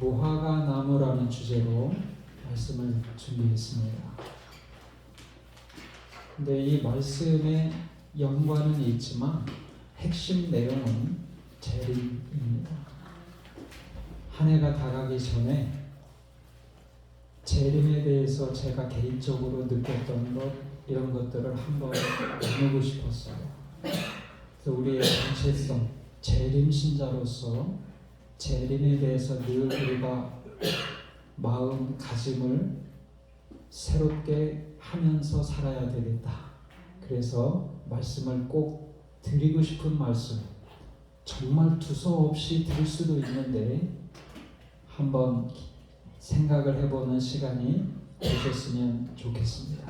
무화과 나무라는 주제로 말씀을 준비했습니다. 근데 이 말씀에 연관은 있지만 핵심 내용은 재림입니다. 한 해가 다가기 전에 재림에 대해서 제가 개인적으로 느꼈던 것, 이런 것들을 한번 나누고 싶었어요. 그래서 우리의 정체성, 재림 신자로서 재림에 대해서 늘 우리가 마음가짐을 새롭게 하면서 살아야 되겠다. 그래서 말씀을 꼭 드리고 싶은 말씀, 정말 두서없이 드릴 수도 있는데 한번 생각을 해보는 시간이 되셨으면 좋겠습니다.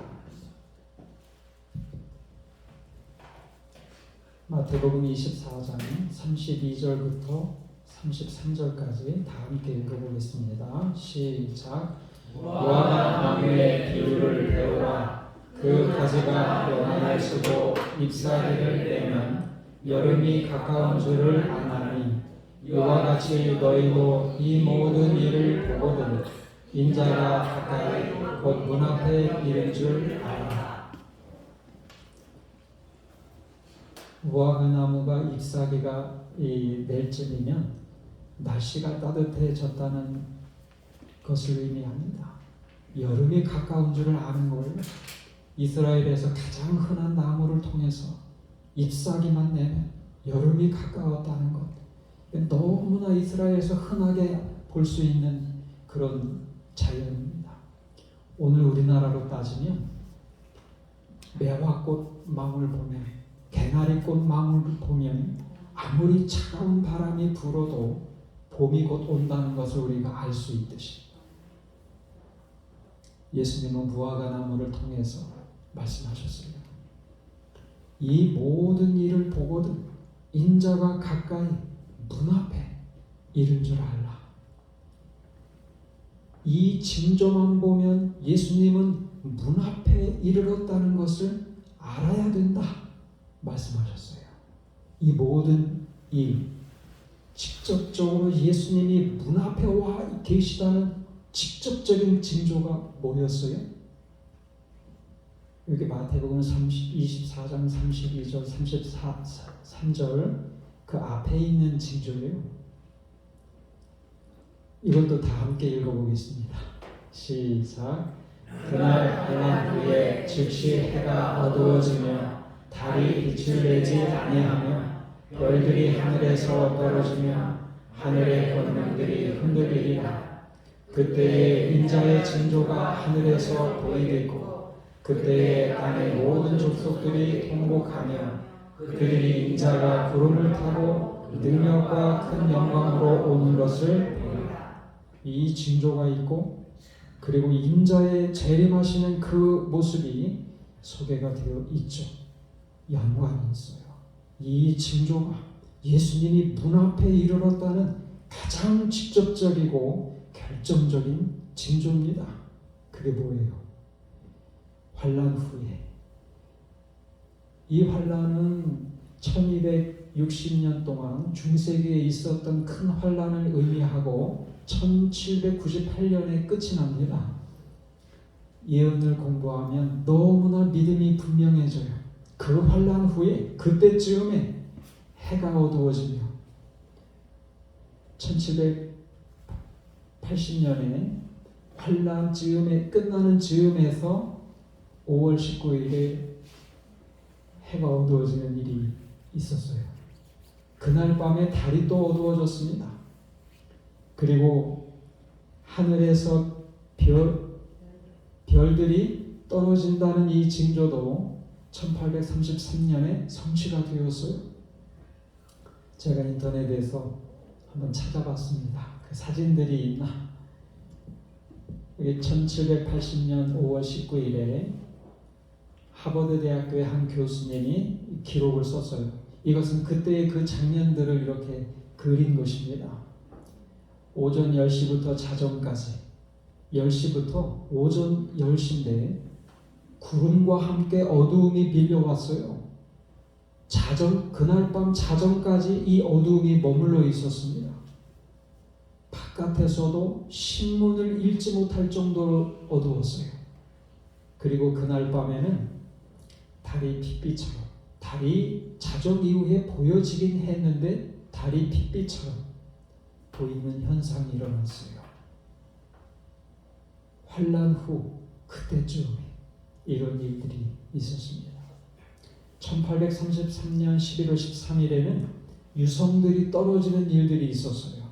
마태복음 24장 32절부터 33절까지 다 함께 읽어보겠습니다. 시작. 무화과 나무의 비유를 배우라. 그 가지가 연하에 서고 잎사귀를 떼면 여름이 가까운 줄을 아나니 이와 같이 너희도 이 모든 일을 보거든 인자가 가까이 곧 문 앞에 이른 줄 알라. 무화과 나무가 잎사귀가 낼 쯤이면 날씨가 따뜻해졌다는 것을 의미합니다. 여름이 가까운 줄을 아는 거예요. 이스라엘에서 가장 흔한 나무를 통해서 잎사귀만 내면 여름이 가까웠다는 것. 너무나 이스라엘에서 흔하게 볼 수 있는 그런 자연입니다. 오늘 우리나라로 따지면 매화꽃 망울 보면, 개나리꽃 망울 보면 아무리 차가운 바람이 불어도 봄이 곧 온다는 것을 우리가 알 수 있듯이 예수님은 무화과 나무를 통해서 말씀하셨어요. 이 모든 일을 보거든 인자가 가까이 문 앞에 이른 줄 알라. 이 징조만 보면 예수님은 문 앞에 이르렀다는 것을 알아야 된다 말씀하셨어요. 이 모든 일, 직접적으로 예수님이 문 앞에 와 계시다는 직접적인 징조가 뭐였어요? 여기 마태복음 24장 32절 33절 그 앞에 있는 징조예요. 이것도 다 함께 읽어보겠습니다. 시작. 그날 해난 후에 즉시 해가 어두워지며 달이 빛을 내지 아니하며 별들이 하늘에서 떨어지며 하늘의 권능들이 흔들리리라. 그때에 인자의 징조가 하늘에서 보이겠고 그때에 땅의 모든 족속들이 통곡하며 그들이 인자가 구름을 타고 능력과 큰 영광으로 오는 것을 보리라. 이 징조가 있고 그리고 인자의 재림하시는 그 모습이 소개가 되어 있죠. 연관이 있어요. 이 징조가 예수님이 문 앞에 이르렀다는 가장 직접적이고 결정적인 징조입니다. 그게 뭐예요? 환난 후에, 이 환난은 1260년 동안 중세기에 있었던 큰 환난을 의미하고 1798년에 끝이 납니다. 예언을 공부하면 너무나 믿음이 분명해져요. 그 환난 후에 그때쯤에 해가 어두워지며 1780년에 환난 즈음에 끝나는 즈음에서 5월 19일에 해가 어두워지는 일이 있었어요. 그날 밤에 달이 또 어두워졌습니다. 그리고 하늘에서 별들이 떨어진다는 이 징조도 1833년에 성취가 되었어요. 제가 인터넷에서 한번 찾아봤습니다. 그 사진들이 있나? 이게 1780년 5월 19일에 하버드 대학교의 한 교수님이 기록을 썼어요. 이것은 그때의 그 장면들을 이렇게 그린 것입니다. 오전 10시부터 자정까지 10시부터 오전 10시인데 구름과 함께 어두움이 밀려왔어요. 그날 밤 자정까지 이 어두움이 머물러 있었습니다. 바깥에서도 신문을 읽지 못할 정도로 어두웠어요. 그리고 그날 밤에는 달이 핏빛처럼, 달이 자정 이후에 보여지긴 했는데 달이 핏빛처럼 보이는 현상이 일어났어요. 환란 후 그때쯤 이런 일들이 있었습니다. 1833년 11월 13일에는 유성들이 떨어지는 일들이 있었어요.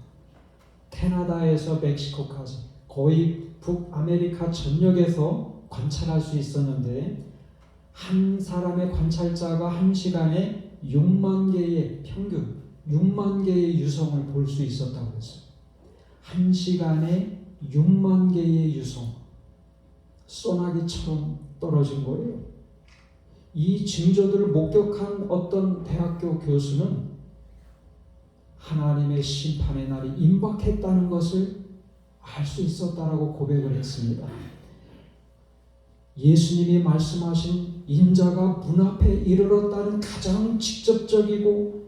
캐나다에서 멕시코까지 거의 북아메리카 전역에서 관찰할 수 있었는데 한 사람의 관찰자가 한 시간에 6만 개의 평균 6만 개의 유성을 볼 수 있었다고 했어요. 한 시간에 6만 개의 유성, 소나기처럼 떨어진 거예요. 이 징조들을 목격한 어떤 대학교 교수는 하나님의 심판의 날이 임박했다는 것을 알 수 있었다라고 고백을 했습니다. 예수님이 말씀하신 인자가 문 앞에 이르렀다는 가장 직접적이고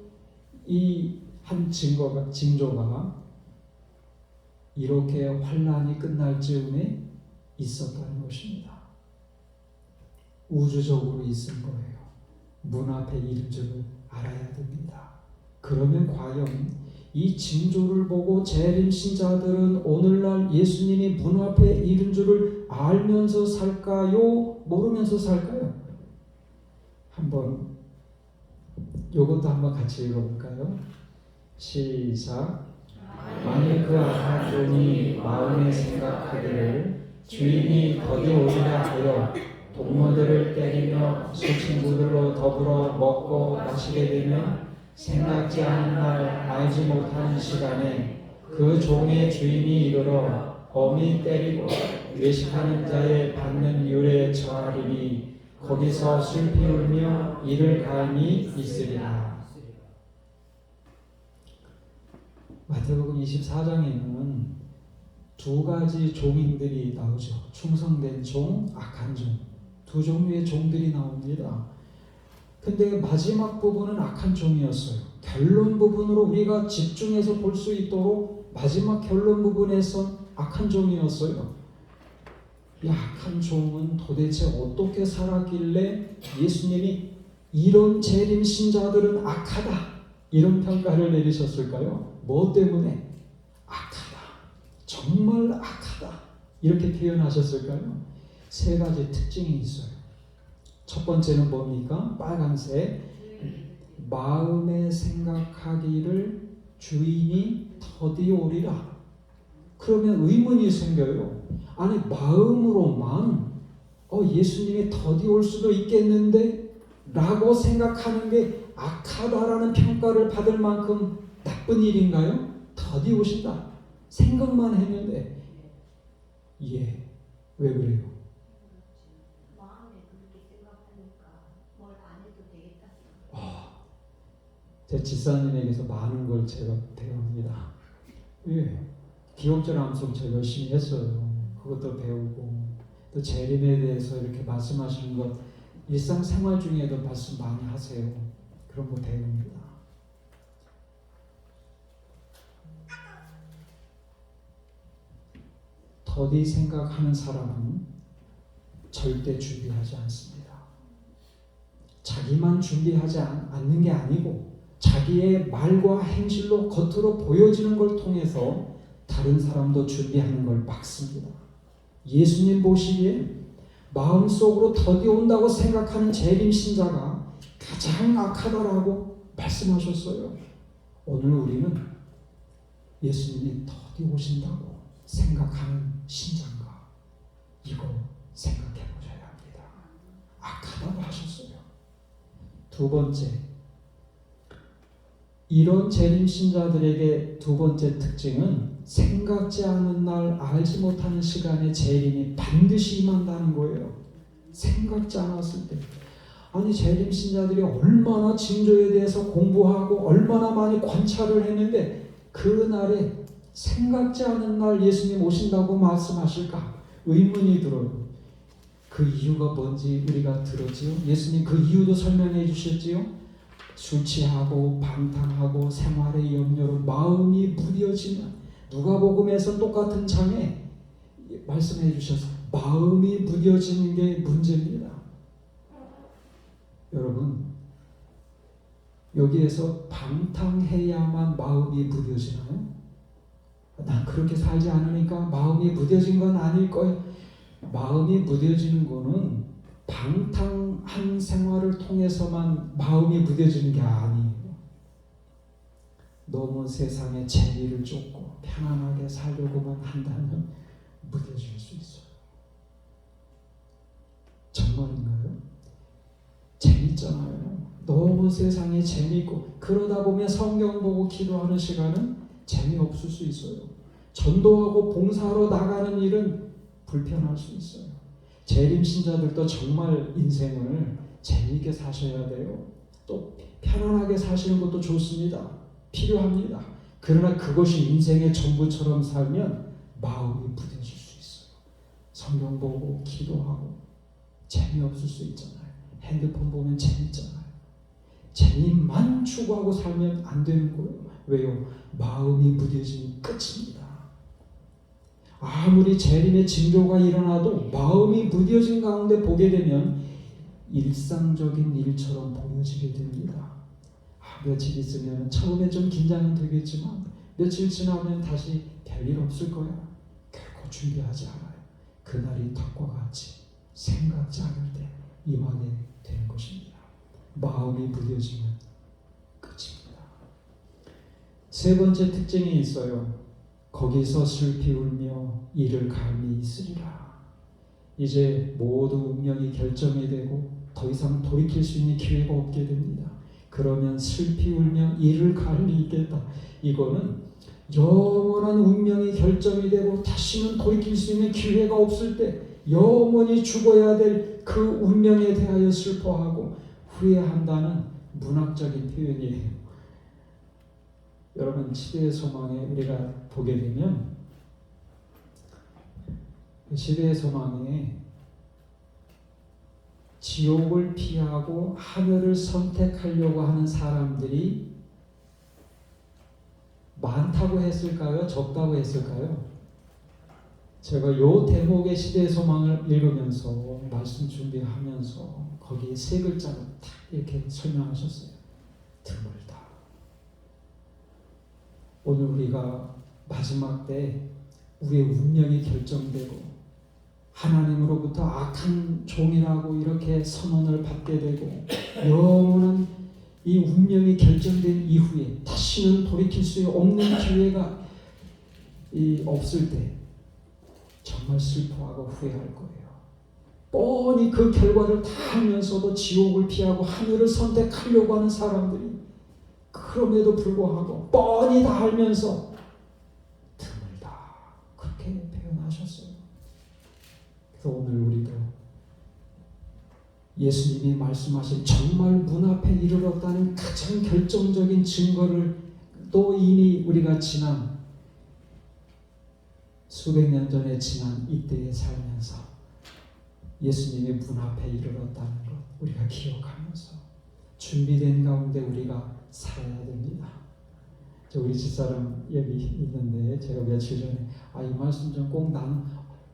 이 한 징조가 이렇게 환란이 끝날 즈음에 있었다는 것입니다. 우주적으로 있은 거예요. 문 앞에 이른 줄을 알아야 됩니다. 그러면 과연 이 징조를 보고 재림 신자들은 오늘날 예수님이 문 앞에 이른 줄을 알면서 살까요? 모르면서 살까요? 한번 요것도 한번 같이 읽어볼까요? 시작. 만일 그 악한 종이 마음에 생각하기를 주인이 더디 오리라 하여 동무들을 때리며 술 친구들로 더불어 먹고 마시게 되면 생각지 않은 날 알지 못하는 시간에 그 종의 주인이 이르러 엄히 때리고 외식하는 자의 받는 율에 처하리니 거기서 슬피 울며 이를 가함이 있으리라. 마태복음 24장에는 두 가지 종인들이 나오죠. 충성된 종, 악한 종. 두 종류의 종들이 나옵니다. 근데 마지막 부분은 악한 종이었어요. 결론 부분으로 우리가 집중해서 볼 수 있도록 마지막 결론 부분에선 악한 종이었어요. 이 악한 종은 도대체 어떻게 살았길래 예수님이 이런 재림 신자들은 악하다 이런 평가를 내리셨을까요? 뭐 때문에? 악하다. 정말 악하다. 이렇게 표현하셨을까요? 세 가지 특징이 있어요. 첫 번째는 뭡니까? 빨간색. 마음에 생각하기를 주인이 더디 오리라. 그러면 의문이 생겨요. 아니 마음으로만 예수님이 더디 올 수도 있겠는데 라고 생각하는 게 악하다라는 평가를 받을 만큼 나쁜 일인가요? 더디 오신다. 생각만 했는데 왜 그래요? 마음에 그렇게 생각하니까 뭘 안 해도 되겠다. 제 집사님에게서 많은 걸 제가 배웁니다. 기억절 암송 제가 열심히 했어요. 그것도 배우고 또 재림에 대해서 이렇게 말씀하시는 것 일상생활 중에도 말씀 많이 하세요. 그런 거 배웁니다. 더디 생각하는 사람은 절대 준비하지 않습니다. 자기만 준비하지 않는 게 아니고 자기의 말과 행실로 겉으로 보여지는 걸 통해서 다른 사람도 준비하는 걸 막습니다. 예수님 보시기에 마음속으로 더디 온다고 생각하는 재림 신자가 가장 악하다라고 말씀하셨어요. 오늘 우리는 예수님이 더디 오신다고 생각하는 신자인가? 이거 생각해 보셔야 합니다. 악하다고 하셨어요. 두 번째, 이런 재림 신자들에게 두 번째 특징은 생각지 않은 날 알지 못하는 시간에 재림이 반드시 임한다는 거예요. 생각지 않았을 때. 아니 재림 신자들이 얼마나 징조에 대해서 공부하고 얼마나 많이 관찰을 했는데 그 날에 생각지 않은 날 예수님 오신다고 말씀하실까? 의문이 들어요. 그 이유가 뭔지 우리가 들었지요. 예수님 그 이유도 설명해 주셨지요. 술 취하고 방탕하고 생활의 염려로 마음이 무뎌지는 누가복음에서 똑같은 장에 말씀해 주셔서 마음이 무뎌지는 게 문제입니다. 여러분, 여기에서 방탕해야만 마음이 무뎌지나요? 난 그렇게 살지 않으니까 마음이 무뎌진 건 아닐 거예요. 마음이 무뎌지는 거는 방탕한 생활을 통해서만 마음이 무뎌지는 게 아니에요. 너무 세상의 재미를 쫓고 편안하게 살려고만 한다면 무뎌질 수 있어요. 정말인가요? 재밌잖아요. 너무 세상이 재미있고 그러다 보면 성경 보고 기도하는 시간은 재미없을 수 있어요. 전도하고 봉사하러 나가는 일은 불편할 수 있어요. 재림 신자들도 정말 인생을 재미있게 사셔야 돼요. 또 편안하게 사시는 것도 좋습니다. 필요합니다. 그러나 그것이 인생의 전부처럼 살면 마음이 무뎌질 수 있어요. 성경 보고 기도하고 재미없을 수 있잖아요. 핸드폰 보면 재밌잖아요. 재미만 추구하고 살면 안 되는 거예요. 왜요? 마음이 무뎌지면 끝입니다. 아무리 재림의 징조가 일어나도 마음이 무뎌진 가운데 보게 되면 일상적인 일처럼 보여지게 됩니다. 며칠 있으면 처음에 좀 긴장이 되겠지만 며칠 지나면 다시 별일 없을 거야. 결코 준비하지 않아요. 그날이 덕과 같이 생각지 않을 때 임하게 되는 것입니다. 마음이 무뎌지면 끝입니다. 세 번째 특징이 있어요. 거기서 슬피 울며 이를 갈미 있으리라. 이제 모두 운명이 결정이 되고 더 이상 돌이킬 수 있는 기회가 없게 됩니다. 그러면 슬피 울며 이를 갈미 있겠다. 이거는 영원한 운명이 결정이 되고 다시는 돌이킬 수 있는 기회가 없을 때 영원히 죽어야 될 그 운명에 대하여 슬퍼하고 후회한다는 문학적인 표현이에요. 여러분, 시대의 소망에 우리가 보게 되면 시대의 소망에 지옥을 피하고 하늘을 선택하려고 하는 사람들이 많다고 했을까요? 적다고 했을까요? 제가 요 대목의 시대의 소망을 읽으면서 말씀 준비하면서 거기에 세 글자로 딱 이렇게 설명하셨어요. 드물다. 오늘 우리가 마지막 때 우리의 운명이 결정되고 하나님으로부터 악한 종이라고 이렇게 선언을 받게 되고 영원한 이 운명이 결정된 이후에 다시는 돌이킬 수 없는 기회가 없을 때 정말 슬퍼하고 후회할 거예요. 뻔히 그 결과를 다 알면서도 지옥을 피하고 하늘을 선택하려고 하는 사람들이 그럼에도 불구하고 뻔히 다 알면서 드물다 그렇게 표현하셨어요. 그래서 오늘 우리도 예수님이 말씀하신 정말 문 앞에 이르렀다는 가장 결정적인 증거를 또 이미 우리가 지난 수백 년 전에 지난 이때에 살면서 예수님이 문 앞에 이르렀다는 것 우리가 기억하면서 준비된 가운데 우리가 살아야 됩니다. 우리 집사람 여기 있는데 제가 며칠 전에 이 말씀 좀 꼭 나는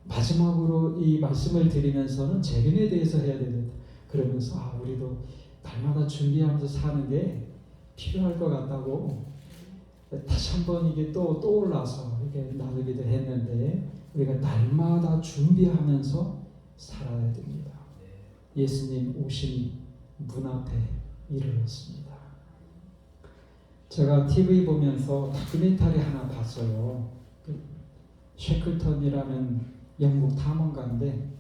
마지막으로 이 말씀을 드리면서는 재림에 대해서 해야 되겠다. 그러면서 우리도 날마다 준비하면서 사는 게 필요할 것 같다고 다시 한번 이게 또 떠올라서 이렇게 나누기도 했는데 우리가 날마다 준비하면서 살아야 됩니다. 예수님 오심이 문 앞에 이르렀습니다. 제가 TV 보면서 다큐멘터리 하나 봤어요. 셰클턴이라는 영국 탐험가인데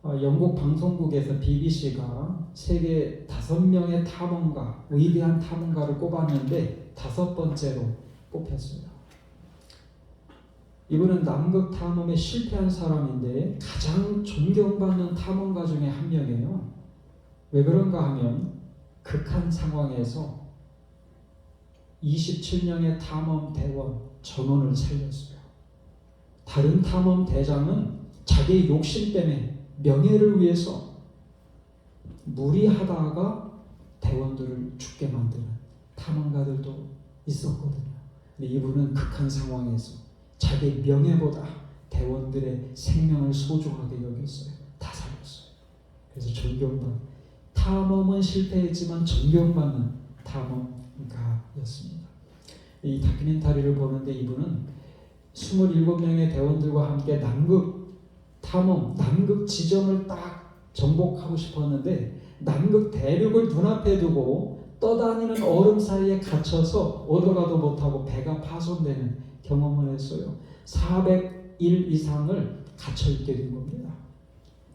영국 방송국에서 BBC가 세계 5명의 탐험가, 위대한 탐험가를 꼽았는데 5번째로 뽑혔어요. 이분은 남극 탐험에 실패한 사람인데 가장 존경받는 탐험가 중에 한 명이에요. 왜 그런가 하면 극한 상황에서 27명의 탐험 대원 전원을 살렸어요. 다른 탐험 대장은 자기의 욕심 때문에 명예를 위해서 무리하다가 대원들을 죽게 만드는 탐험가들도 있었거든요. 근데 이분은 극한 상황에서 자기 명예보다 대원들의 생명을 소중하게 여겼어요. 다 살렸어요. 그래서 존경받는, 탐험은 실패했지만 존경받는 탐험가였습니다. 이 다큐멘터리를 보는데 이분은 27명의 대원들과 함께 남극 탐험, 남극 지점을 딱 정복하고 싶었는데 남극 대륙을 눈앞에 두고 떠다니는 얼음 사이에 갇혀서 오더가도 못하고 배가 파손되는 경험을 했어요. 400일 이상을 갇혀있게 된 겁니다.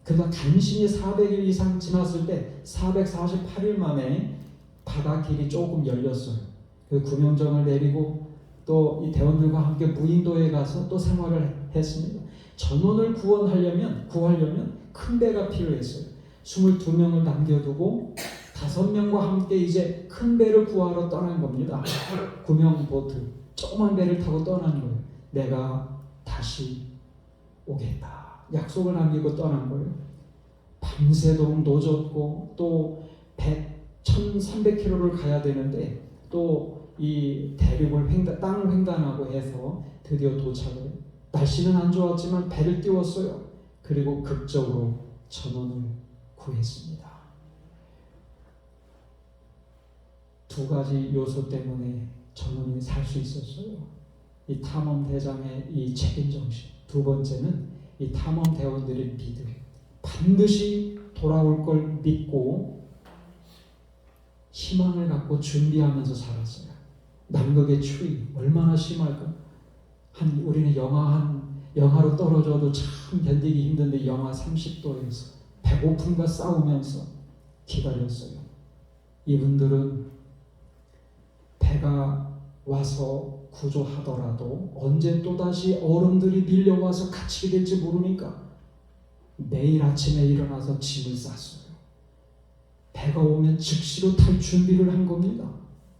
그러다 간신히 400일 이상 지났을 때 448일 만에 바닷길이 조금 열렸어요. 그 구명정을 내리고 또 이 대원들과 함께 무인도에 가서 또 생활을 했습니다. 전원을 구하려면 큰 배가 필요했어요. 22명을 남겨두고 5명과 함께 이제 큰 배를 구하러 떠난 겁니다. 구명 보트, 조그만 배를 타고 떠난 거예요. 내가 다시 오겠다. 약속을 남기고 떠난 거예요. 밤새도록 노졌고 또 1300km를 가야 되는데 또 이 대륙을 땅을 횡단하고 해서 드디어 도착을 해요. 날씨는 안 좋았지만 배를 띄웠어요. 그리고 극적으로 전원을 구했습니다. 두 가지 요소 때문에 전원이 살 수 있었어요. 이 탐험 대장의 이 책임 정신. 두 번째는 이 탐험 대원들의 믿음. 반드시 돌아올 걸 믿고 희망을 갖고 준비하면서 살았어요. 남극의 추위 얼마나 심할까? 우리는 영하로 떨어져도 참 견디기 힘든데 영하 30도에서 배고픔과 싸우면서 기다렸어요. 이분들은 배가 와서 구조하더라도 언제 또다시 얼음들이 밀려와서 갇히게 될지 모르니까 매일 아침에 일어나서 짐을 쌌어요. 배가 오면 즉시로 탈 준비를 한 겁니다.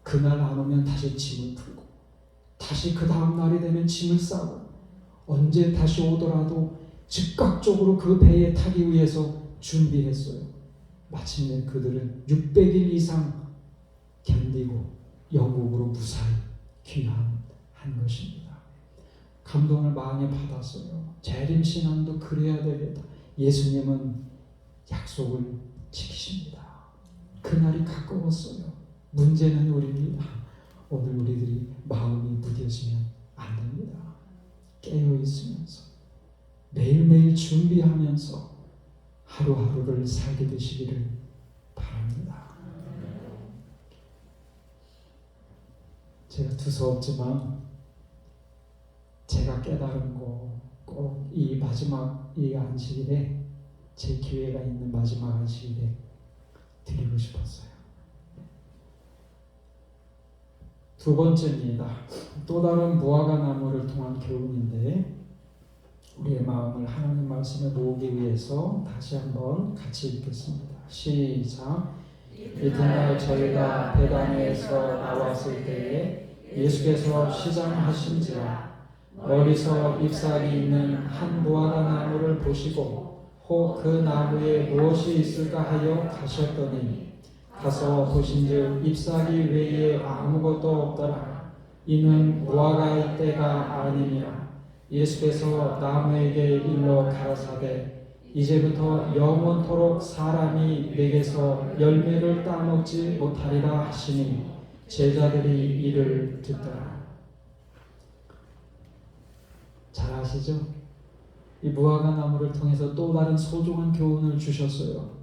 그날 안 오면 다시 짐을 풀고 다시 그 다음 날이 되면 짐을 싸고 언제 다시 오더라도 즉각적으로 그 배에 타기 위해서 준비했어요. 마침내 그들은 600일 이상 견디고 영국으로 무사히 귀환한 것입니다. 감동을 많이 받았어요. 재림신앙도 그래야 되겠다. 예수님은 약속을 지키십니다. 그날이 가까웠어요. 문제는 우리입니다. 오늘 우리들이 마음이 무뎌지면 안 됩니다. 깨어있으면서 매일매일 준비하면서 하루하루를 살게 되시기를 바랍니다. 제가 두서없지만 제가 깨달은 거 꼭 이 마지막 이 안식일에 제 기회가 있는 마지막 안식일에 드리고 싶었어요. 두 번째입니다. 또 다른 무화과 나무를 통한 교훈인데 우리의 마음을 하나님 말씀에 모으기 위해서 다시 한번 같이 읽겠습니다. 시작. 이튿날 저희가 베다니에서 나왔을 때에 예수께서 시장하신지라 멀리서 잎사귀 있는 한 무화과 나무를 보시고 혹 그 나무에 무엇이 있을까 하여 가셨더니 가서 보신즉 잎사귀 외에 아무것도 없더라. 이는 무화과의 때가 아니니라. 예수께서 나무에게 일러 가라사대 이제부터 영원토록 사람이 내게서 열매를 따먹지 못하리라 하시니 제자들이 이를 듣더라. 잘 아시죠? 이 무화과 나무를 통해서 또 다른 소중한 교훈을 주셨어요.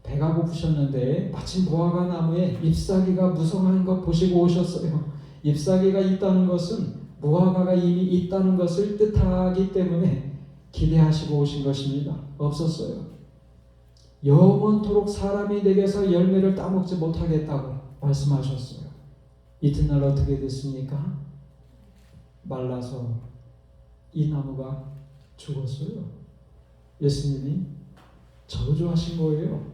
배가 고프셨는데 마침 무화과 나무에 잎사귀가 무성한 것 보시고 오셨어요. 잎사귀가 있다는 것은 무화과가 이미 있다는 것을 뜻하기 때문에 기대하시고 오신 것입니다. 없었어요. 영원토록 사람이 내게서 열매를 따먹지 못하겠다고 말씀하셨어요. 이튿날 어떻게 됐습니까? 말라서 이 나무가 죽었어요. 예수님이 저주하신 거예요.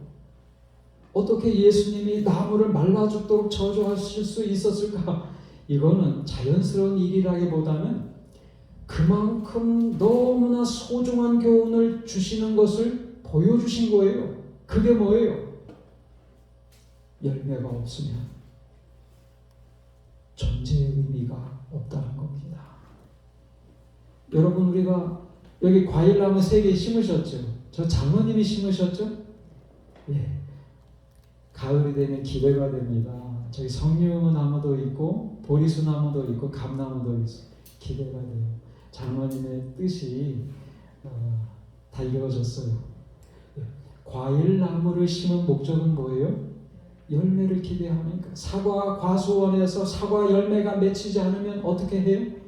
어떻게 예수님이 나무를 말라 죽도록 저주하실 수 있었을까? 이거는 자연스러운 일이라기보다는 그만큼 너무나 소중한 교훈을 주시는 것을 보여주신 거예요. 그게 뭐예요? 열매가 없으면 존재의 의미가 없다는 겁니다. 여러분, 우리가 여기 과일나무 3개 심으셨죠? 저 장로님이 심으셨죠? 예. 가을이 되면 기대가 됩니다. 저기 석류나무도 있고 보리수나무도 있고 감나무도 있어. 기대가 돼요. 장로님의 뜻이 다 이루어졌어요. 예. 과일나무를 심은 목적은 뭐예요? 열매를 기대하니까. 사과 과수원에서 사과 열매가 맺히지 않으면 어떻게 해요?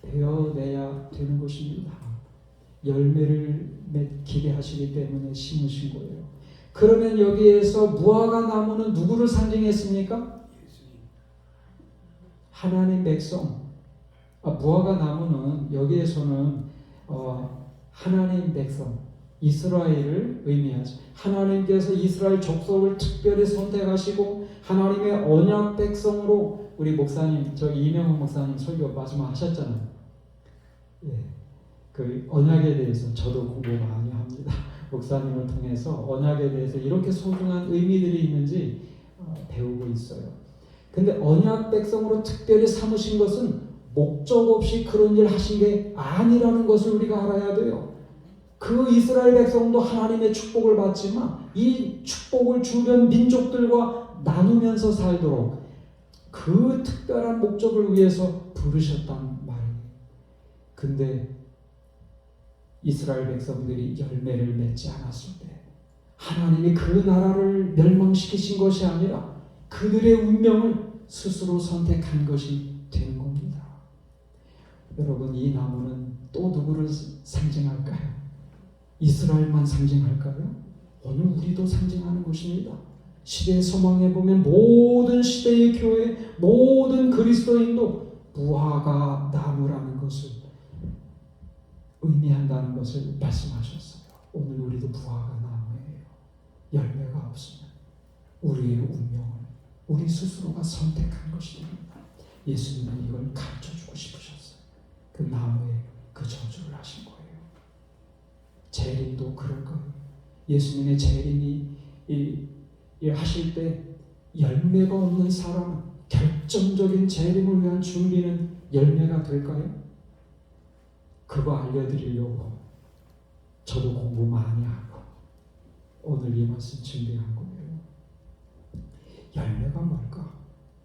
베어내야 되는 것입니다. 열매를 기대하시기 때문에 심으신 거예요. 그러면 여기에서 무화과 나무는 누구를 상징했습니까? 하나님 백성. 무화과 나무는 여기에서는 하나님 백성, 이스라엘을 의미하죠. 하나님께서 이스라엘 족속을 특별히 선택하시고 하나님의 언약 백성으로, 우리 목사님, 저기 이명훈 목사님 설교 마지막 하셨잖아요. 예, 그 언약에 대해서 저도 공부 많이 합니다. 목사님을 통해서 언약에 대해서 이렇게 소중한 의미들이 있는지 배우고 있어요. 근데 언약 백성으로 특별히 삼으신 것은 목적 없이 그런 일 하신 게 아니라는 것을 우리가 알아야 돼요. 그 이스라엘 백성도 하나님의 축복을 받지만 이 축복을 주변 민족들과 나누면서 살도록 그 특별한 목적을 위해서 부르셨단 말이에요. 근데 이스라엘 백성들이 열매를 맺지 않았을 때 하나님이 그 나라를 멸망시키신 것이 아니라 그들의 운명을 스스로 선택한 것이 되는 겁니다. 여러분, 이 나무는 또 누구를 상징할까요? 이스라엘만 상징할까요? 오늘 우리도 상징하는 것입니다. 시대의 소망에 보면 모든 시대의 교회, 모든 그리스도인도 무화과 나무라는 것을 의미한다는 것을 말씀하셨어요. 오늘 우리도 무화과 나무예요. 열매가 없으면 우리의 운명을 우리 스스로가 선택한 것입니다. 예수님은 이걸 가르쳐주고 싶으셨어요. 그 나무에 그 저주를 하신 거예요. 재림도 그럴 거예요. 예수님의 재림이 하실 때 열매가 없는 사람은 결정적인 재림을 위한 준비는 열매가 될까요? 그거 알려드리려고 저도 공부 많이 하고 오늘 이 말씀 준비한 거예요. 열매가 뭘까?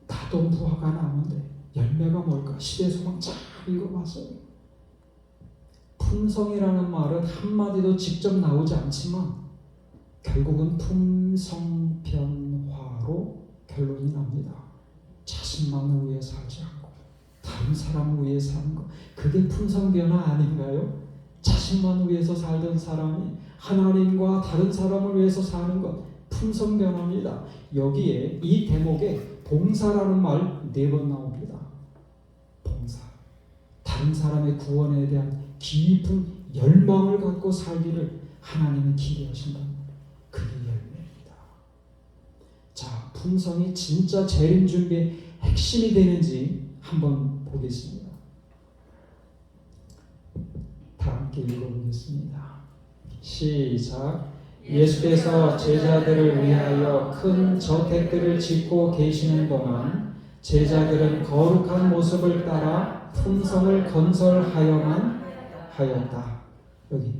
나도 무화과 나무인데 열매가 뭘까? 시대 소망 잘 읽어봤어요. 품성이라는 말은 한마디도 직접 나오지 않지만 결국은 품성변화로 결론이 납니다. 자신만을 위해 살지 않고 다른 사람을 위해 사는 것, 그게 품성변화 아닌가요? 자신만을 위해서 살던 사람이 하나님과 다른 사람을 위해서 사는 것, 품성변화입니다. 여기에 이 대목에 봉사라는 말 4번 나옵니다. 봉사. 다른 사람의 구원에 대한 깊은 열망을 갖고 살기를 하나님은 기대하신다. 그게 열매입니다. 자, 품성이 진짜 재림 준비의 핵심이 되는지 한번 보겠습니다. 다 함께 읽어보겠습니다. 시작. 예수께서 제자들을 위하여 큰 저택들을 짓고 계시는 동안 제자들은 거룩한 모습을 따라 품성을 건설하여만 하였다. 여기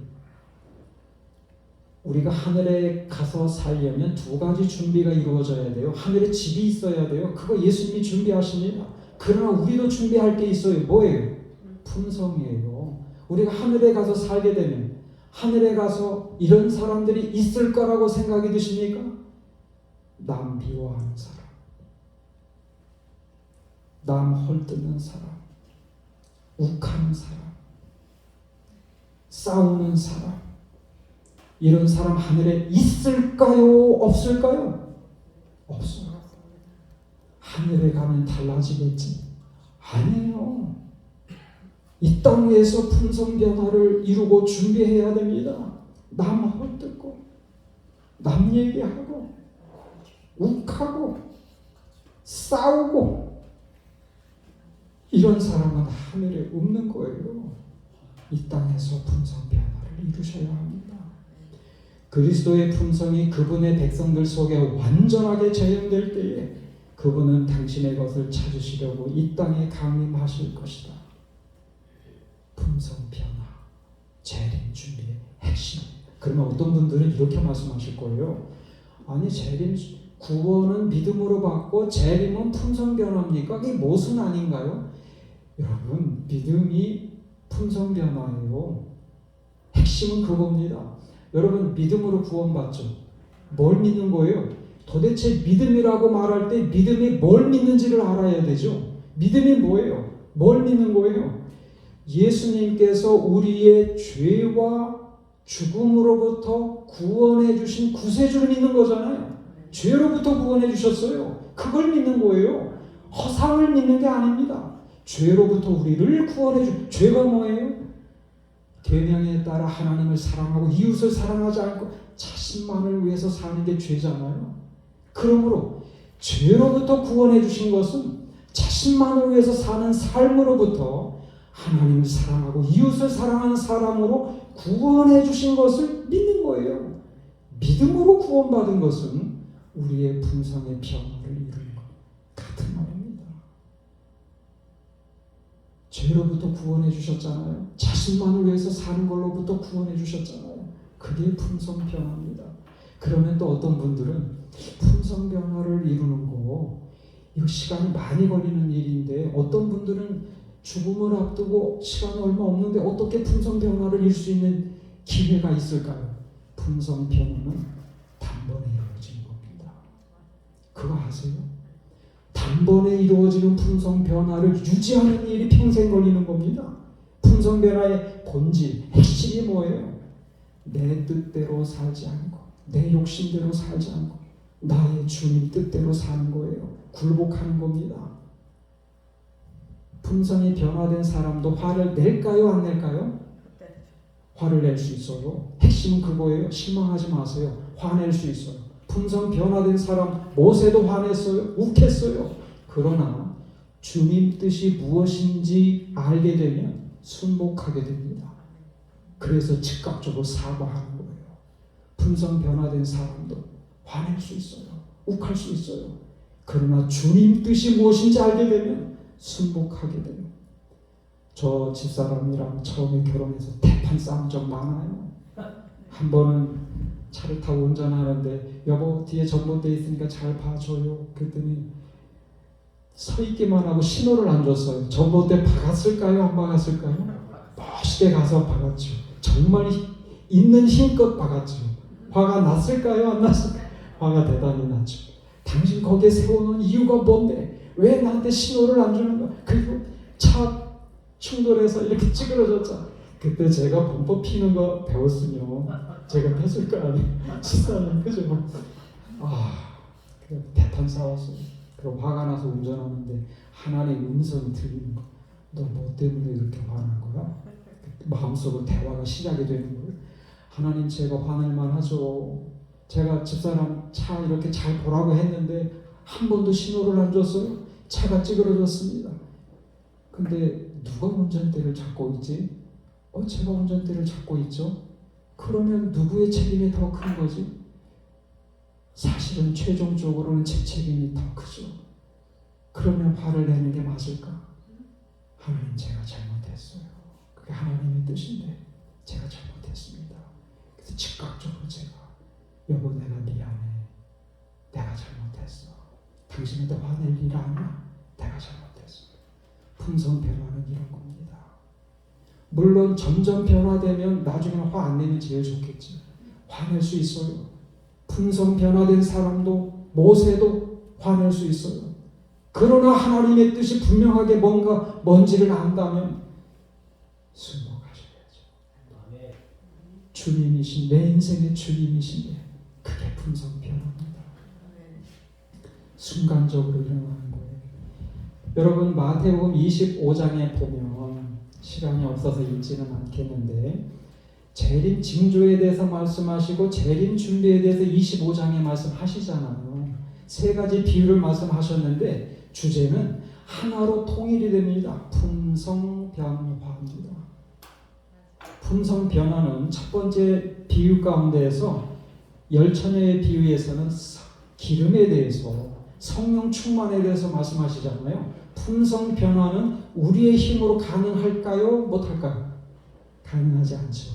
우리가 하늘에 가서 살려면 2가지 준비가 이루어져야 돼요. 하늘에 집이 있어야 돼요. 그거 예수님이 준비하십니다. 그러나 우리도 준비할 게 있어요. 뭐예요? 품성이에요. 우리가 하늘에 가서 살게 되면 하늘에 가서 이런 사람들이 있을 거라고 생각이 드십니까? 남 미워하는 사람, 남 헐뜯는 사람, 욱하는 사람, 싸우는 사람, 이런 사람 하늘에 있을까요? 없을까요? 없어요. 하늘에 가면 달라지겠지? 아니에요. 이 땅 위에서 품성 변화를 이루고 준비해야 됩니다. 남 헐뜯고 남 얘기하고 욱하고 싸우고 이런 사람은 하늘에 없는 거예요. 이 땅에서 품성 변화를 이루셔야 합니다. 그리스도의 품성이 그분의 백성들 속에 완전하게 재현될 때에 그분은 당신의 것을 찾으시려고 이 땅에 강림하실 것이다. 품성 변화, 재림 준비의 핵심. 그러면 어떤 분들은 이렇게 말씀하실 거예요. 아니 재림 구원은 믿음으로 받고 재림은 품성 변화입니까? 그게 무슨 아닌가요? 여러분 믿음이 품성 변화예요. 핵심은 그겁니다. 여러분 믿음으로 구원받죠. 뭘 믿는 거예요? 도대체 믿음이라고 말할 때 믿음이 뭘 믿는지를 알아야 되죠. 믿음이 뭐예요? 뭘 믿는 거예요? 예수님께서 우리의 죄와 죽음으로부터 구원해 주신 구세주를 믿는 거잖아요. 죄로부터 구원해 주셨어요. 그걸 믿는 거예요. 허상을 믿는 게 아닙니다. 죄로부터 우리를 구원해 주. 죄가 뭐예요? 계명에 따라 하나님을 사랑하고 이웃을 사랑하지 않고 자신만을 위해서 사는 게 죄잖아요. 그러므로 죄로부터 구원해 주신 것은 자신만을 위해서 사는 삶으로부터 하나님을 사랑하고 이웃을 사랑하는 사람으로 구원해 주신 것을 믿는 거예요. 믿음으로 구원받은 것은 우리의 품성의 변화를 이루는 것 같은 말입니다. 죄로부터 구원해 주셨잖아요. 자신만을 위해서 사는 걸로부터 구원해 주셨잖아요. 그게 품성 변화입니다. 그러면 또 어떤 분들은 품성 변화를 이루는 거 이거 시간이 많이 걸리는 일인데 어떤 분들은 죽음을 앞두고 시간이 얼마 없는데 어떻게 품성 변화를 이룰 수 있는 기회가 있을까요? 품성 변화는 단번에 이루어지는 겁니다. 그거 아세요? 단번에 이루어지는 품성 변화를 유지하는 일이 평생 걸리는 겁니다. 품성 변화의 본질, 핵심이 뭐예요? 내 뜻대로 살지 않고 내 욕심대로 살지 않고 나의 주님 뜻대로 사는 거예요. 굴복하는 겁니다. 품성이 변화된 사람도 화를 낼까요? 안 낼까요? 화를 낼 수 있어요. 핵심은 그거예요. 실망하지 마세요. 화낼 수 있어요. 품성 변화된 사람 모세도 화냈어요. 욱했어요. 그러나 주님 뜻이 무엇인지 알게 되면 순복하게 됩니다. 그래서 즉각적으로 사과하는 거예요. 품성 변화된 사람도 화낼 수 있어요. 욱할 수 있어요. 그러나 주님 뜻이 무엇인지 알게 되면 순복하게 돼요. 저 집사람이랑 처음에 결혼해서 대판 싸움 좀 많아요. 한 번은 차를 타고 운전하는데 여보 뒤에 전봇대 있으니까 잘 봐줘요. 그랬더니 서 있기만 하고 신호를 안 줬어요. 전봇대 박았을까요? 안 박았을까요? 멋있게 가서 박았죠. 정말 있는 힘껏 박았죠. 화가 났을까요? 안 났을까요? 화가 대단히 났죠. 당신 거기에 세워놓은 이유가 뭔데? 왜 나한테 신호를 안 주는 거야? 그리고 차 충돌해서 이렇게 찌그러졌잖아. 그때 제가 범퍼 피는 거 배웠으면 제가 폈을 거 아니에요. 실사는 그죠? 대판 싸웠어요. 그리고 화가 나서 운전하는데 하나님 음성이 들리는 거. 너 뭐 때문에 이렇게 화난 거야? 마음속으로 대화가 시작이 되는 거예요. 하나님 제가 화낼만 하죠. 제가 집사람 차 이렇게 잘 보라고 했는데 한 번도 신호를 안 줬어요. 차가 찌그러졌습니다. 근데 누가 운전대를 잡고 있지? 제가 운전대를 잡고 있죠? 그러면 누구의 책임이 더 큰 거지? 사실은 최종적으로는 제 책임이 더 크죠. 그러면 화를 내는 게 맞을까? 하나님 제가 잘못했어요. 그게 하나님의 뜻인데 제가 잘못했습니다. 그래서 즉각적으로 제가 여보 내가 미안해. 내가 잘못했어. 당신한테 화낼 일 아니야. 내가 잘못했어. 품성 변화는 이런 겁니다. 물론 점점 변화되면 나중에는 화 안 내면 제일 좋겠지. 화낼 수 있어요. 품성 변화된 사람도 모세도 화낼 수 있어요. 그러나 하나님의 뜻이 분명하게 뭔지를 안다면 순복하셔야죠. 주님이신 내 인생의 주님이신데 그게 품성 변화입니다. 순간적으로 일어나는 거예요. 여러분 마태복음 25장에 보면 시간이 없어서 읽지는 않겠는데 재림 징조에 대해서 말씀하시고 재림 준비에 대해서 25장에 말씀하시잖아요. 세 가지 비유를 말씀하셨는데 주제는 하나로 통일이 됩니다. 품성 변화입니다. 품성 변화는 첫 번째 비유 가운데에서 열처녀의 비유에서는 기름에 대해서 성령 충만에 대해서 말씀하시잖아요. 품성 변화는 우리의 힘으로 가능할까요? 못할까요? 가능하지 않죠.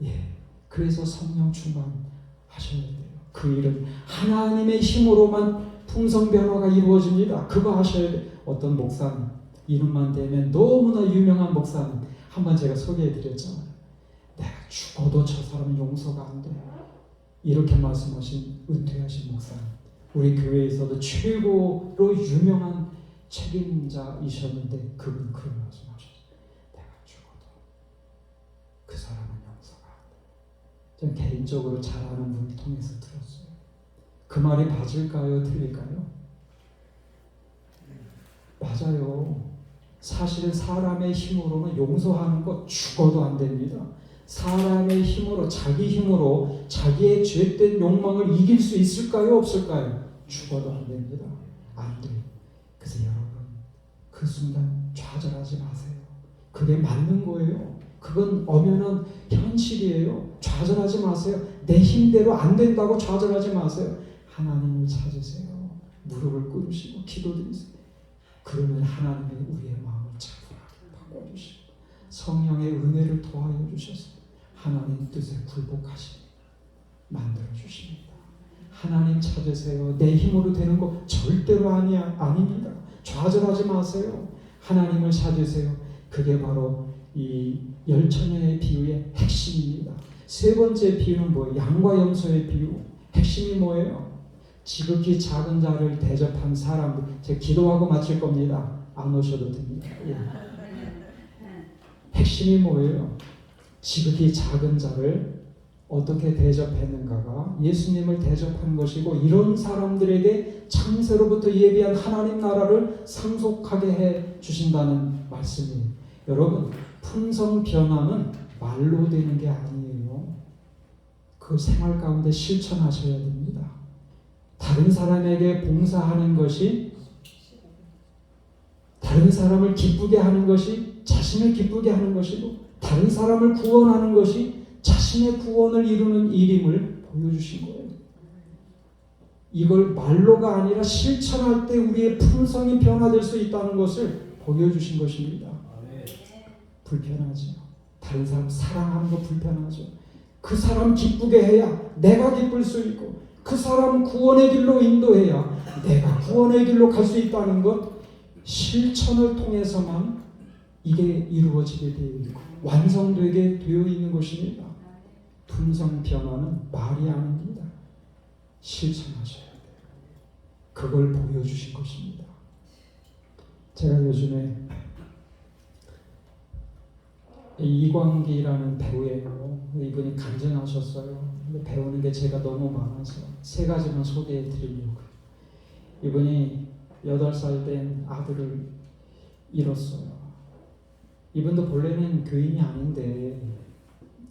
예. 그래서 성령 충만하셔야 돼요. 그 일은 하나님의 힘으로만 품성 변화가 이루어집니다. 그거 하셔야 돼요. 어떤 목사님, 이름만 대면 너무나 유명한 목사님, 한번 제가 소개해드렸잖아요. 내가 죽어도 저 사람은 용서가 안 돼. 이렇게 말씀하신 은퇴하신 목사님. 우리 교회에서도 최고로 유명한 책임자이셨는데 그분 그런 말씀하셨어요. 내가 죽어도 그 사람은 용서가 안 돼. 저는 개인적으로 잘 아는 분을 통해서 들었어요. 그 말이 맞을까요? 틀릴까요? 맞아요. 사실은 사람의 힘으로는 용서하는 것 죽어도 안 됩니다. 사람의 힘으로, 자기 힘으로 자기의 죄된 욕망을 이길 수 있을까요? 없을까요? 죽어도 안 됩니다. 안 돼요. 그래서 여러분, 그 순간 좌절하지 마세요. 그게 맞는 거예요. 그건 엄연한 현실이에요. 좌절하지 마세요. 내 힘대로 안 된다고 좌절하지 마세요. 하나님을 찾으세요. 무릎을 꿇으시고 기도드리세요. 그러면 하나님이 우리의 마음을 차분하게 바꿔주시고 성령의 은혜를 더하여 주셔서 하나님 뜻에 굴복하시게 만들어 주십니다. 하나님 찾으세요. 내 힘으로 되는 거 절대로 아닙니다. 좌절하지 마세요. 하나님을 찾으세요. 그게 바로 이 열처녀의 비유의 핵심입니다. 세 번째 비유는 뭐예요? 양과 염소의 비유. 핵심이 뭐예요? 지극히 작은 자를 대접한 사람들. 제가 기도하고 마칠 겁니다. 안 오셔도 됩니다. 예. 핵심이 뭐예요? 지극히 작은 자를 어떻게 대접했는가가 예수님을 대접한 것이고, 이런 사람들에게 창세로부터 예비한 하나님 나라를 상속하게 해 주신다는 말씀이에요. 여러분, 품성 변화는 말로 되는 게 아니에요. 그 생활 가운데 실천하셔야 됩니다. 다른 사람에게 봉사하는 것이, 다른 사람을 기쁘게 하는 것이 자신을 기쁘게 하는 것이고, 다른 사람을 구원하는 것이 자신의 구원을 이루는 일임을 보여주신 거예요. 이걸 말로가 아니라 실천할 때 우리의 품성이 변화될 수 있다는 것을 보여주신 것입니다. 불편하죠. 다른 사람 사랑하는 거 불편하죠. 그 사람 기쁘게 해야 내가 기쁠 수 있고, 그 사람 구원의 길로 인도해야 내가 구원의 길로 갈 수 있다는 것, 실천을 통해서만 이게 이루어지게 되어 있고 완성되게 되어 있는 것입니다. 품성 변화는 말이 아닙니다. 실천하셔야 돼요. 그걸 보여주신 것입니다. 제가 요즘에 이광기라는 배우예요. 이분이 간증하셨어요. 배우는 게 제가 너무 많아서 세 가지만 소개해 드리려고요. 이분이 8살 된 아들을 잃었어요. 이분도 본래는 교인이 아닌데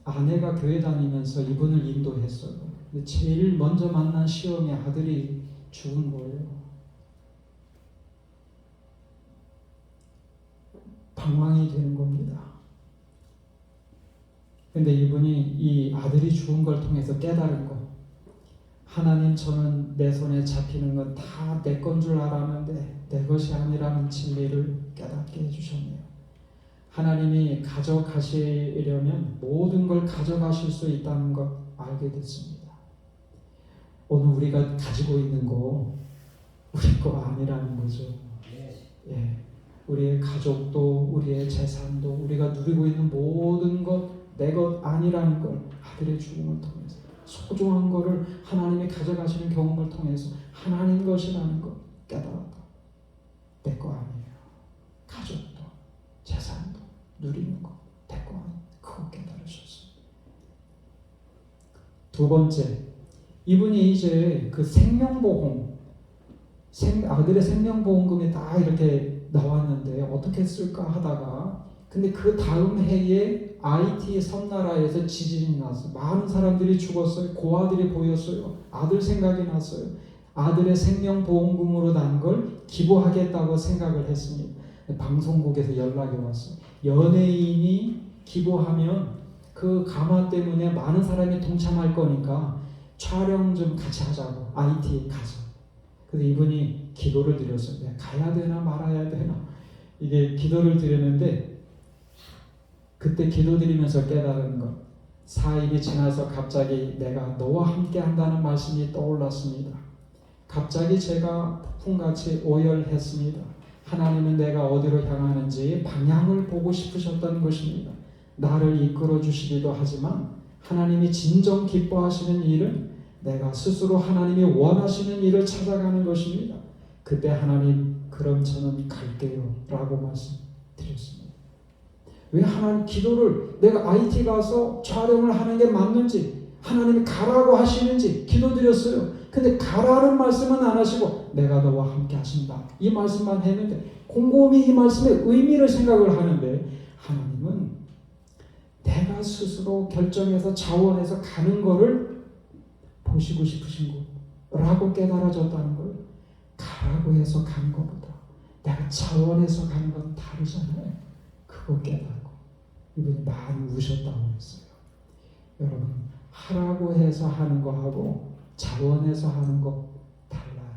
아내가 교회 다니면서 이분을 인도했어요. 근데 제일 먼저 만난 시험에 아들이 죽은 거예요. 방황이 되는 겁니다. 근데 이분이 이 아들이 죽은 걸 통해서 깨달은 거, 하나님, 저는 내 손에 잡히는 건 다 내 건 줄 알았는데 내 것이 아니라는 진리를 깨닫게 해주셨네요. 하나님이 가져가시려면 모든 걸 가져가실 수 있다는 걸 알게 됐습니다. 오늘 우리가 가지고 있는 거 우리 거 아니라는 거죠. 예, 우리의 가족도 우리의 재산도 우리가 누리고 있는 모든 것 내 것 아니라는 걸 아들의 죽음을 통해서, 소중한 것을 하나님이 가져가시는 경험을 통해서 하나님 것이라는 걸 깨달았다. 내 거 아니에요. 가족도 재산도 누리는 거 내 거 아니에요. 그거 깨달으셨어요. 두 번째, 이분이 이제 그 생명보험, 아들의 생명보험금이 다 이렇게 나왔는데 어떻게 쓸까 하다가, 근데 그 다음 해에 IT 섬나라에서 지진이 났어요. 많은 사람들이 죽었어요. 고아들이 보였어요. 아들 생각이 났어요. 아들의 생명보험금으로 난 걸 기부하겠다고 생각을 했습니다. 방송국에서 연락이 왔어요. 연예인이 기부하면 그 가마 때문에 많은 사람이 동참할 거니까 촬영 좀 같이 하자고, IT에 가서. 그래서 이분이 기도를 드렸어요. 내가 가야 되나 말아야 되나 이게 기도를 드렸는데 그때 기도드리면서 깨달은 것 4일이 지나서 갑자기 내가 너와 함께 한다는 말씀이 떠올랐습니다. 갑자기 제가 폭풍같이 오열했습니다. 하나님은 내가 어디로 향하는지 방향을 보고 싶으셨던 것입니다. 나를 이끌어 주시기도 하지만 하나님이 진정 기뻐하시는 일은 내가 스스로 하나님이 원하시는 일을 찾아가는 것입니다. 그때 하나님 그럼 저는 갈게요 라고 말씀드렸습니다. 왜 하나님 기도를 내가 IT 가서 촬영을 하는 게 맞는지 하나님이 가라고 하시는지 기도드렸어요. 근데 가라는 말씀은 안 하시고 내가 너와 함께 하신다 이 말씀만 했는데 곰곰이 이 말씀의 의미를 생각을 하는데 하나님은 내가 스스로 결정해서 자원해서 가는 거를 보시고 싶으신 거라고 깨달아졌다는 거예요. 가라고 해서 가는 것보다 내가 자원해서 가는 건 다르잖아요. 그거 깨달고 이분이 많이 우셨다고 했어요. 여러분 하라고 해서 하는 거하고 자원해서 하는 거 달라요.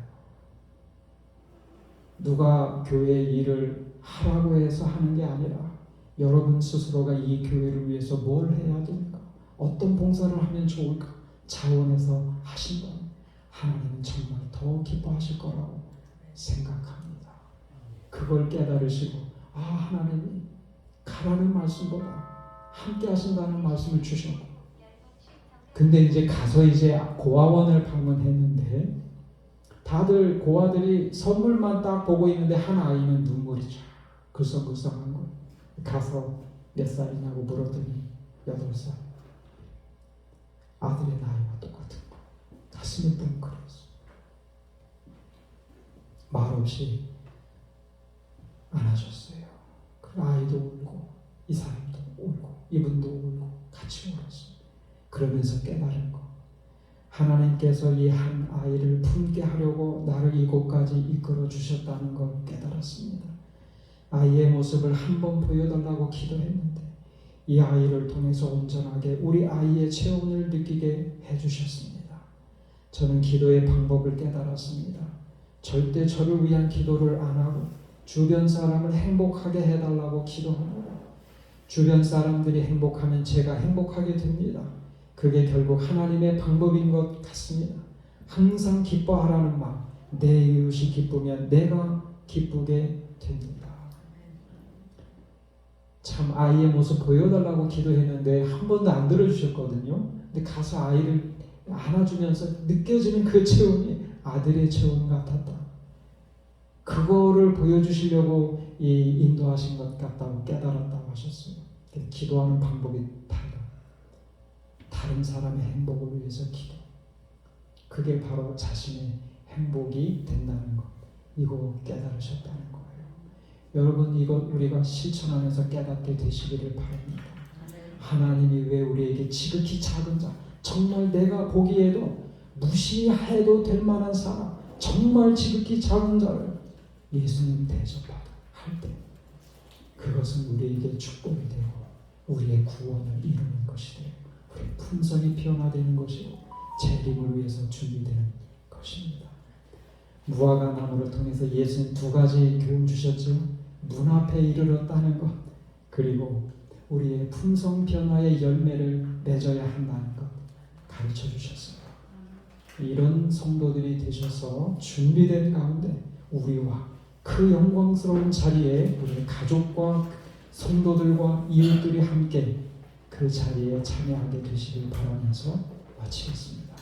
누가 교회 일을 하라고 해서 하는 게 아니라 여러분 스스로가 이 교회를 위해서 뭘 해야 될까? 어떤 봉사를 하면 좋을까? 자원해서 하신다면 하나님은 정말 더 기뻐하실 거라고 생각합니다. 그걸 깨달으시고 하나님이 가라는 말씀보다 함께 하신다는 말씀을 주셨고 근데 이제 가서 이제 고아원을 방문했는데 다들 고아들이 선물만 딱 보고 있는데 한 아이는 눈물이 쫙 글썽글썽한 거예요. 가서 몇 살이냐고 물었더니 8살. 아들의 나이와 똑같은 거. 가슴이 뭉클했어. 말없이 안아줬어요. 그 아이도 울고 이 사람도 울고 이분도 울고 같이 울었어요. 그러면서 깨달은 거. 하나님께서 이 한 아이를 품게 하려고 나를 이곳까지 이끌어 주셨다는 걸 깨달았습니다. 아이의 모습을 한번 보여달라고 기도했는데 이 아이를 통해서 온전하게 우리 아이의 체온을 느끼게 해주셨습니다. 저는 기도의 방법을 깨달았습니다. 절대 저를 위한 기도를 안 하고 주변 사람을 행복하게 해달라고 기도합니다. 주변 사람들이 행복하면 제가 행복하게 됩니다. 그게 결국 하나님의 방법인 것 같습니다. 항상 기뻐하라는 마음, 내 이웃이 기쁘면 내가 기쁘게 됩니다. 참 아이의 모습 보여달라고 기도했는데 한 번도 안 들어주셨거든요. 근데 가서 아이를 안아주면서 느껴지는 그 체온이 아들의 체온 같았다. 그거를 보여주시려고 인도하신 것 같다고 깨달았다고 하셨어요. 기도하는 방법이 달라. 다른 사람의 행복을 위해서 기도. 그게 바로 자신의 행복이 된다는 것. 이거 깨달으셨다는 거예요. 여러분 이것 우리가 실천하면서 깨닫게 되시기를 바랍니다. 하나님이 왜 우리에게 지극히 작은 자, 정말 내가 보기에도 무시해도 될 만한 사람, 정말 지극히 작은 자를 예수님 대접할 때 그것은 우리에게 축복이 되고 우리의 구원을 이루는 것이 되고 우리의 품성이 변화되는 것이고 재림을 위해서 준비되는 것입니다. 무화과 나무를 통해서 예수님 2가지 교훈 주셨죠. 문 앞에 이르렀다는 것, 그리고 우리의 품성 변화의 열매를 맺어야 한다는 것 가르쳐 주셨어요. 이런 성도들이 되셔서 준비된 가운데 우리와 그 영광스러운 자리에 우리 가족과 성도들과 이웃들이 함께 그 자리에 참여하게 되시길 바라면서 마치겠습니다.